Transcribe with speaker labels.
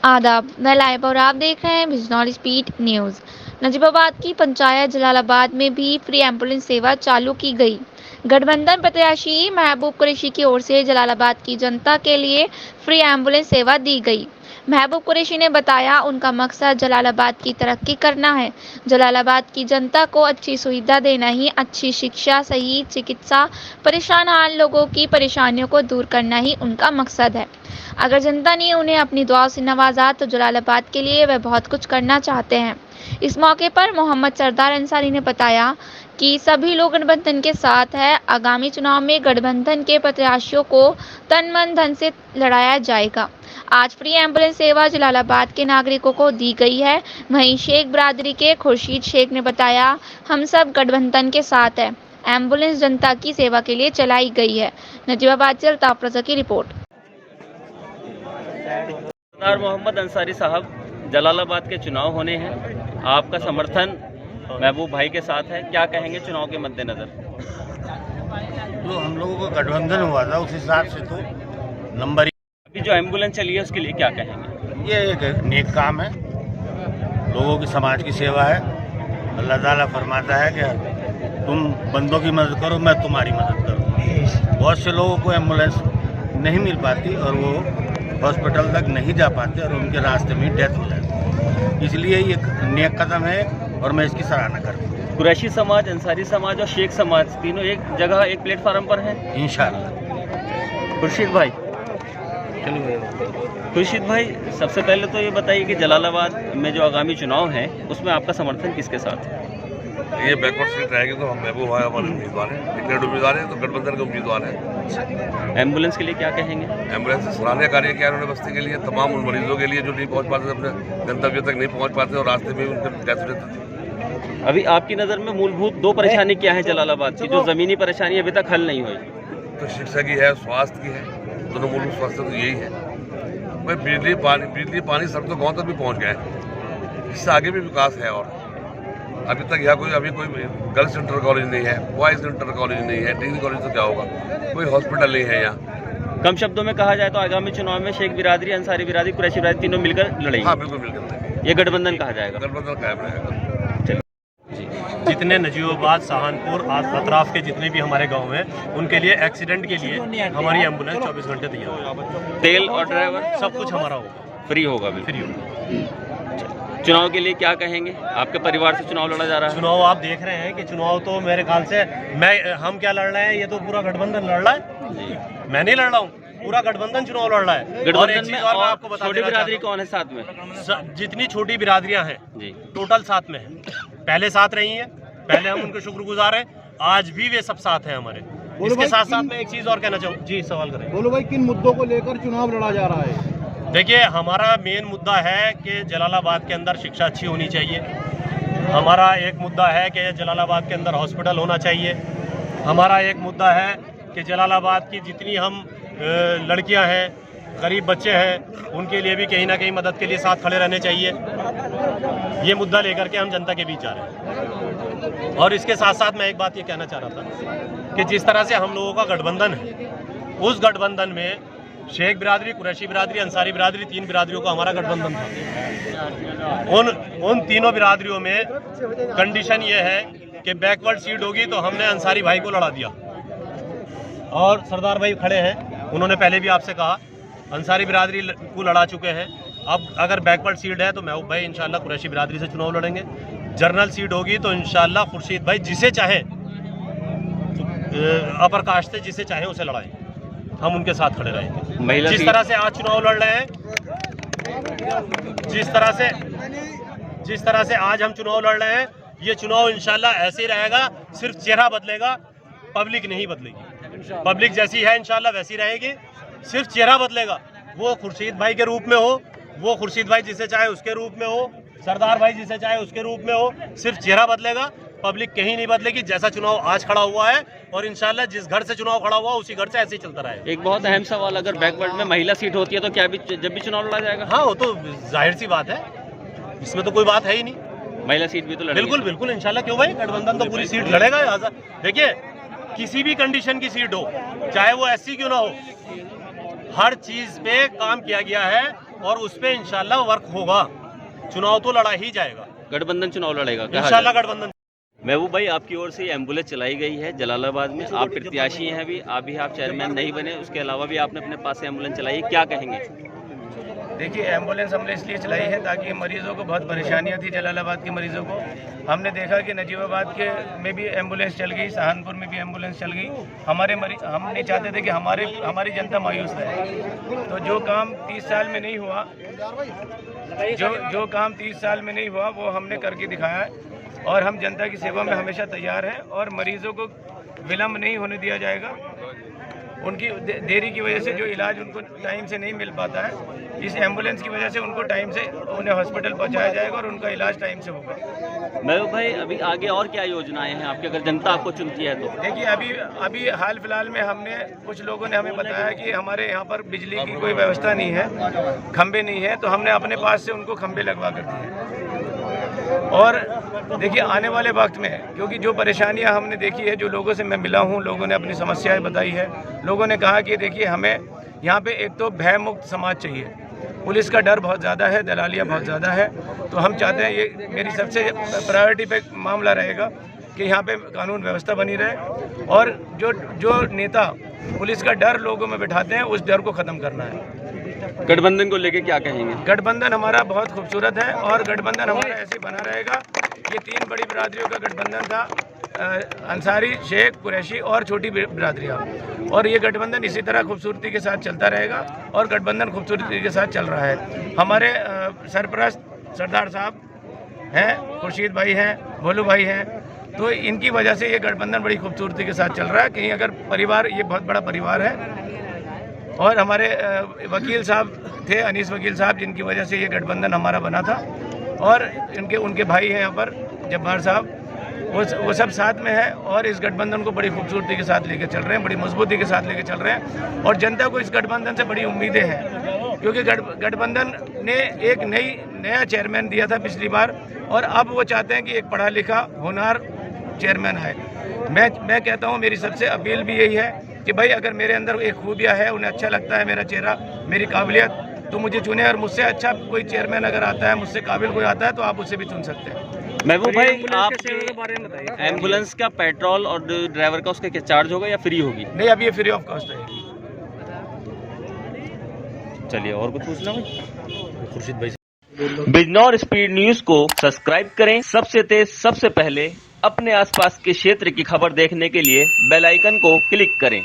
Speaker 1: आदाब, मैं लाइव और आप देख रहे हैं बिजनौर स्पीड न्यूज़। नजीबाबाद की पंचायत जलालाबाद में भी फ्री एम्बुलेंस सेवा चालू की गई। गठबंधन प्रत्याशी महबूब कुरैशी की ओर से जलालाबाद की जनता के लिए फ्री एम्बुलेंस सेवा दी गई। महबूब कुरैशी ने बताया, उनका मकसद जलालाबाद की तरक्की करना है। जलालाबाद की जनता को अच्छी सुविधा देना ही, अच्छी शिक्षा, सही चिकित्सा, परेशान हाल लोगों की परेशानियों को दूर करना ही उनका मकसद है। अगर जनता ने उन्हें अपनी दुआओं से नवाजा तो जलालाबाद के लिए वे बहुत कुछ करना चाहते हैं। इस मौके पर मोहम्मद सरदार अंसारी ने बताया कि सभी लोग गठबंधन के साथ हैं। आगामी चुनाव में गठबंधन के प्रत्याशियों को तन मन धन से लड़ाया जाएगा। आज फ्री एम्बुलेंस सेवा जलालाबाद के नागरिकों को दी गई है। वहीं शेख बिरादरी के खुर्शीद शेख ने बताया, हम सब गठबंधन के साथ हैं। एम्बुलेंस जनता की सेवा के लिए चलाई गई है। नजीबाबाद से अल्ताफ रज़ा की रिपोर्ट।
Speaker 2: सरदार मोहम्मद अंसारी साहब, जलालाबाद के चुनाव होने हैं, आपका समर्थन महबूब भाई के साथ है, क्या कहेंगे चुनाव के मद्देनजर?
Speaker 3: तो हम लोगों का गठबंधन हुआ था, उस हिसाब से तो नंबर
Speaker 2: अभी जो एम्बुलेंस चली है उसके लिए क्या कहेंगे?
Speaker 3: ये एक नेक काम है, लोगों की समाज की सेवा है। अल्लाह ताला फरमाता है कि तुम बंदों की मदद करो, मैं तुम्हारी मदद करूँ। बहुत से लोगों को एम्बुलेंस नहीं मिल पाती और वो हॉस्पिटल तक नहीं जा पाते और उनके रास्ते में डेथ हो जाती, इसलिए ये नेक कदम है और मैं इसकी सराहना करता हूँ।
Speaker 2: कुरैशी समाज, अंसारी समाज और शेख समाज तीनों एक जगह एक प्लेटफार्म पर हैं
Speaker 3: इंशाअल्लाह।
Speaker 2: खुर्शीद भाई, खुर्शीद भाई, सबसे पहले तो ये बताइए कि जलालाबाद में जो आगामी चुनाव है उसमें आपका समर्थन किसके साथ है?
Speaker 4: ये बैकवर्ड सीट रहेगी तो हम महबूब भाई हमारे उम्मीदवार हैं, डिक्लेयर्ड उम्मीदवार हैं, तो गठबंधन के उम्मीदवार हैं।
Speaker 2: एम्बुलेंस के लिए क्या कहेंगे?
Speaker 4: एम्बुलेंस से सराहनीय कार्य किया उन्होंने बस्ती के लिए, तमाम उन मरीजों के लिए जो नहीं पहुंच पाते, अपने गंतव्य तक नहीं पहुंच पाते और रास्ते में उनके डेथ हो जाती थी।
Speaker 2: अभी आपकी नज़र में मूलभूत दो परेशानी क्या है जलालाबाद की, जो ज़मीनी परेशानी अभी तक हल नहीं हुई?
Speaker 4: तो शिक्षा की है, स्वास्थ्य की है, दोनों मूलभूत स्वास्थ्य तो यही है भाई। बिजली पानी सड़क तो गाँव तक भी पहुँच गए हैं, इससे आगे भी विकास है। और अभी तक यहाँ कोई गर्ल्स इंटर कॉलेज नहीं है, बॉयज़ इंटर कॉलेज नहीं है, डिग्री कॉलेज तो क्या होगा, कोई हॉस्पिटल नहीं है यहाँ।
Speaker 2: कम शब्दों में कहा जाए तो आगामी चुनाव में शेख बिरादरी, अंसारी बिरादरी, कुरैशी बिरादरी तीनों मिलकर लड़ेंगे।
Speaker 4: हाँ, बिल्कुल मिलकर
Speaker 2: ये गठबंधन कहा जाएगा,
Speaker 4: गठबंधन कायम रहेगा।
Speaker 5: जितने नजीबाबाद, सहारनपुर, अतराफ के जितने भी हमारे गांव हैं, उनके लिए एक्सीडेंट के लिए हमारी एम्बुलेंस 24 घंटे तैयार है।
Speaker 2: तेल और ड्राइवर
Speaker 5: सब कुछ हमारा होगा,
Speaker 2: फ्री होगा?
Speaker 5: फ्री होगा।
Speaker 2: चुनाव के लिए क्या कहेंगे? आपके परिवार से चुनाव लड़ा जा रहा है।
Speaker 5: चुनाव आप देख रहे हैं कि चुनाव तो मेरे ख्याल से हम क्या लड़ रहे हैं, ये तो पूरा गठबंधन लड़ रहा है। मैं नहीं लड़ रहा हूँ, पूरा गठबंधन चुनाव लड़ रहा है।
Speaker 2: गठबंधन में
Speaker 5: और आपको बता
Speaker 2: छोटी बिरादरी कौन है साथ में?
Speaker 5: जितनी छोटी बिरादरियां हैं
Speaker 2: जी,
Speaker 5: टोटल साथ में है। पहले साथ रही हैं, पहले हम उनके शुक्रगुजार हैं, आज भी वे सब साथ हैं हमारे। इसके साथ साथ मैं एक चीज और कहना चाहूँ। जी, सवाल करें।
Speaker 6: बोलो भाई, किन मुद्दों को लेकर चुनाव लड़ा जा रहा है?
Speaker 5: देखिए, हमारा मेन मुद्दा है कि जलालाबाद के अंदर शिक्षा अच्छी होनी चाहिए। हमारा एक मुद्दा है कि जलालाबाद के अंदर हॉस्पिटल होना चाहिए। हमारा एक मुद्दा है कि जलालाबाद की जितनी हम लड़कियां हैं, गरीब बच्चे हैं, उनके लिए भी कहीं ना कहीं मदद के लिए साथ खड़े रहने चाहिए। ये मुद्दा लेकर के हम जनता के बीच आ रहे हैं। और इसके साथ साथ मैं एक बात ये कहना चाह रहा था कि जिस तरह से हम लोगों का गठबंधन है, उस गठबंधन में शेख बिरादरी, कुरैशी बिरादरी, अंसारी बिरादरी, तीन बिरादरियों का हमारा गठबंधन था। उन तीनों बिरादरियों में कंडीशन ये है कि बैकवर्ड सीट होगी तो हमने अंसारी भाई को लड़ा दिया। और सरदार भाई खड़े हैं, उन्होंने पहले भी आपसे कहा अंसारी बिरादरी को लड़ा चुके हैं। अब अगर बैकवर्ड सीट है तो महबूब भाई इंशाल्लाह कुरैशी बिरादरी से चुनाव लड़ेंगे। जर्नल सीट होगी तो इंशाल्लाह खुर्शीद भाई जिसे चाहे, अपर कास्ट से जिसे चाहे उसे लड़ाएं, हम उनके साथ खड़े रहेंगे। जिस तरह से आज चुनाव लड़ रहे हैं, जिस तरह से आज हम चुनाव लड़ रहे हैं, ये चुनाव इंशाल्लाह ऐसे ही रहेगा। सिर्फ चेहरा बदलेगा, पब्लिक नहीं बदलेगी। पब्लिक जैसी है इंशाल्लाह वैसी रहेगी, सिर्फ चेहरा बदलेगा। वो खुर्शीद भाई के रूप में हो, वो खुर्शीद भाई जिसे चाहे उसके रूप में हो, सरदार भाई जिसे चाहे उसके रूप में हो, सिर्फ चेहरा बदलेगा, पब्लिक कहीं नहीं बदलेगी। जैसा चुनाव आज खड़ा हुआ है और इंशाल्लाह जिस घर से चुनाव खड़ा हुआ उसी घर से ऐसे ही चलता रहेगा।
Speaker 2: एक बहुत अहम सवाल, अगर बैकवर्ड में महिला सीट होती है तो क्या भी जब भी चुनाव लड़ा जाएगा?
Speaker 5: हाँ, वो तो जाहिर सी बात है, इसमें तो कोई बात है ही नहीं।
Speaker 2: महिला सीट भी तो लड़ेगी?
Speaker 5: बिल्कुल बिल्कुल, इंशाल्लाह। क्यों भाई, गठबंधन तो पूरी सीट लड़ेगा। देखिए, किसी भी कंडीशन की सीट हो, चाहे वो SC क्यों ना हो, हर चीज पे काम किया गया है और उस पर इंशाल्लाह वर्क होगा। चुनाव तो लड़ा ही जाएगा,
Speaker 2: गठबंधन चुनाव लड़ेगा कहा
Speaker 5: इंशाल्लाह
Speaker 2: जाए।
Speaker 5: गठबंधन।
Speaker 2: महबूब भाई, आपकी ओर से एम्बुलेंस चलाई गई है जलालाबाद में, आप प्रत्याशी हैं अभी आप चेयरमैन नहीं बने, उसके अलावा भी आपने अपने पास से एम्बुलेंस चलाई है, क्या कहेंगे?
Speaker 7: देखिए, एम्बुलेंस हमने इसलिए चलाई है ताकि मरीजों को बहुत परेशानियां थी, जलालाबाद के मरीजों को। हमने देखा कि नजीबाबाद के में भी एम्बुलेंस चल गई, सहारनपुर में भी एम्बुलेंस चल गई। हम नहीं चाहते थे कि हमारी जनता मायूस रहे। तो जो काम 30 साल में नहीं हुआ, जो काम 30 साल में नहीं हुआ वो हमने करके दिखाया है, और हम जनता की सेवा में हमेशा तैयार हैं, और मरीजों को विलम्ब नहीं होने दिया जाएगा। उनकी देरी की वजह से जो इलाज उनको टाइम से नहीं मिल पाता है, इस एम्बुलेंस की वजह से उनको टाइम से उन्हें हॉस्पिटल पहुंचाया जाएगा और उनका इलाज टाइम से होगा।
Speaker 2: महबूब भाई, अभी आगे और क्या योजनाएं हैं आपकी, अगर जनता आपको चुनती है तो?
Speaker 7: देखिए, अभी हाल फिलहाल में हमने कुछ लोगों ने हमें बताया कि हमारे यहाँ पर बिजली की कोई व्यवस्था नहीं है, खंबे नहीं है, तो हमने अपने पास से उनको खंबे लगवा कर दिए। और देखिए, आने वाले वक्त में, क्योंकि जो परेशानियां हमने देखी है, जो लोगों से मैं मिला हूं, लोगों ने अपनी समस्याएं बताई है। लोगों ने कहा कि देखिए, हमें यहाँ पे एक तो भय मुक्त समाज चाहिए, पुलिस का डर बहुत ज़्यादा है, दलालियाँ बहुत ज़्यादा है। तो हम चाहते हैं, ये मेरी सबसे प्रायोरिटी पे मामला रहेगा कि यहाँ पे कानून व्यवस्था बनी रहे, और जो नेता पुलिस का डर लोगों में बिठाते हैं, उस डर को ख़त्म करना है।
Speaker 2: गठबंधन को लेके क्या कहेंगे?
Speaker 7: गठबंधन हमारा बहुत खूबसूरत है, और गठबंधन हमारा ऐसे बना रहेगा। ये 3 बड़ी बिरादरियों का गठबंधन था, अंसारी, शेख, कुरैशी और छोटी बिरादरियाँ, और ये गठबंधन इसी तरह खूबसूरती के साथ चलता रहेगा, और गठबंधन खूबसूरती के साथ चल रहा है। हमारे सरपरस्त सरदार साहब हैं, खुर्शीद भाई हैं, भोलू भाई हैं, तो इनकी वजह से ये गठबंधन बड़ी खूबसूरती के साथ चल रहा है। कहीं अगर परिवार, ये बहुत बड़ा परिवार है, और हमारे वकील साहब थे, अनीस वकील साहब, जिनकी वजह से ये गठबंधन हमारा बना था, और उनके भाई हैं यहाँ पर जब्बार साहब, वो सब साथ में है, और इस गठबंधन को बड़ी खूबसूरती के साथ लेके चल रहे हैं, बड़ी मजबूती के साथ लेके चल रहे हैं, और जनता को इस गठबंधन से बड़ी उम्मीदें हैं, क्योंकि गठबंधन ने एक नया चेयरमैन दिया था पिछली बार, और अब वो चाहते हैं कि एक पढ़ा लिखा होनहार चेयरमैन आए। मैं कहता हूँ, मेरी सबसे अपील भी यही है कि भाई, अगर मेरे अंदर एक खूबियाँ है, उन्हें अच्छा लगता है मेरा चेहरा, मेरी काबिलियत, तो मुझे चुने, और मुझसे अच्छा कोई चेयरमैन अगर आता है, मुझसे काबिल कोई आता है, तो आप उससे भी चुन सकते हैं।
Speaker 2: महबूब भाई, आप एम्बुलेंस का पेट्रोल और ड्राइवर का उसका क्या चार्ज होगा या फ्री होगी?
Speaker 7: नहीं, अब ये फ्री ऑफ कॉस्ट है।
Speaker 2: चलिए, और कुछ पूछना भाई? खुर्शीद भाई। बिजनौर स्पीड न्यूज को सब्सक्राइब करें, सबसे तेज सबसे पहले अपने आसपास के क्षेत्र की खबर देखने के लिए बेल आइकन को क्लिक करें।